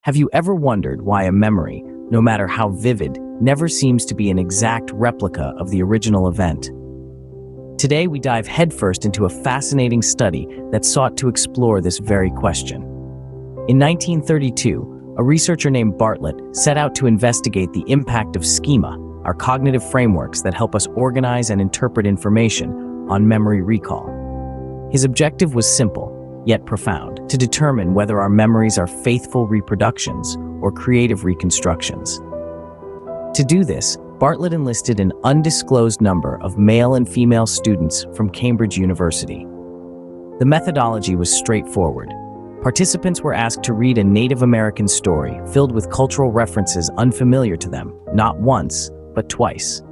Have you ever wondered why a memory, no matter how vivid, never seems to be an exact replica of the original event? Today, we dive headfirst into a fascinating study that sought to explore this very question. In 1932, a researcher named Bartlett set out to investigate the impact of schema, our cognitive frameworks that help us organize and interpret information, on memory recall. His objective was simple, yet profound, to determine whether our memories are faithful reproductions or creative reconstructions. To do this, Bartlett enlisted an undisclosed number of male and female students from Cambridge University. The methodology was straightforward. Participants were asked to read a Native American story filled with cultural references unfamiliar to them, not once, but twice.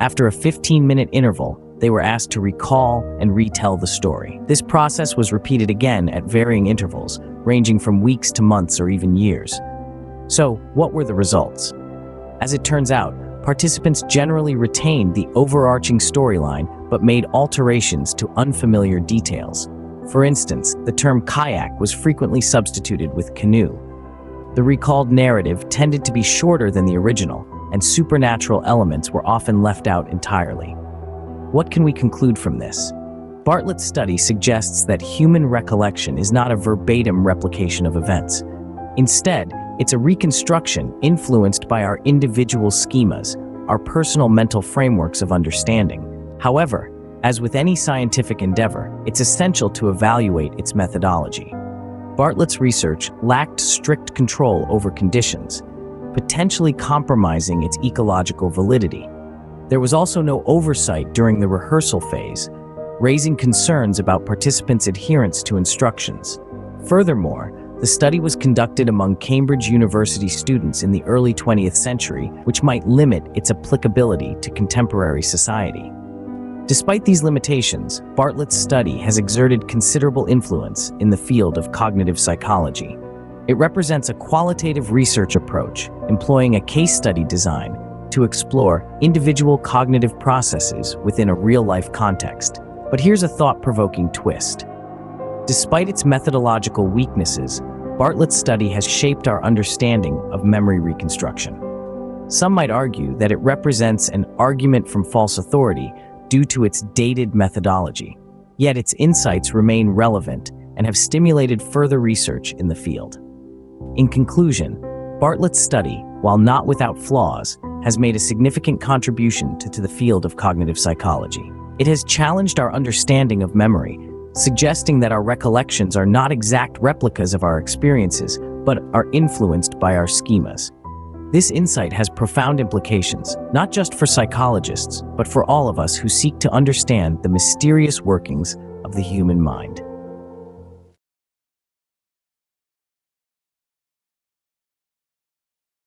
After a 15-minute interval, they were asked to recall and retell the story. This process was repeated again at varying intervals, ranging from weeks to months or even years. So, what were the results? As it turns out, participants generally retained the overarching storyline but made alterations to unfamiliar details. For instance, the term kayak was frequently substituted with canoe. The recalled narrative tended to be shorter than the original, and supernatural elements were often left out entirely. What can we conclude from this? Bartlett's study suggests that human recollection is not a verbatim replication of events. Instead, it's a reconstruction influenced by our individual schemas, our personal mental frameworks of understanding. However, as with any scientific endeavor, it's essential to evaluate its methodology. Bartlett's research lacked strict control over conditions, potentially compromising its ecological validity. There was also no oversight during the rehearsal phase, raising concerns about participants' adherence to instructions. Furthermore, the study was conducted among Cambridge University students in the early 20th century, which might limit its applicability to contemporary society. Despite these limitations, Bartlett's study has exerted considerable influence in the field of cognitive psychology. It represents a qualitative research approach, employing a case study design to explore individual cognitive processes within a real-life context. But here's a thought-provoking twist. Despite its methodological weaknesses, Bartlett's study has shaped our understanding of memory reconstruction. Some might argue that it represents an argument from false authority due to its dated methodology. Yet its insights remain relevant and have stimulated further research in the field. In conclusion, Bartlett's study, while not without flaws, has made a significant contribution to the field of cognitive psychology. It has challenged our understanding of memory, suggesting that our recollections are not exact replicas of our experiences, but are influenced by our schemas. This insight has profound implications, not just for psychologists, but for all of us who seek to understand the mysterious workings of the human mind.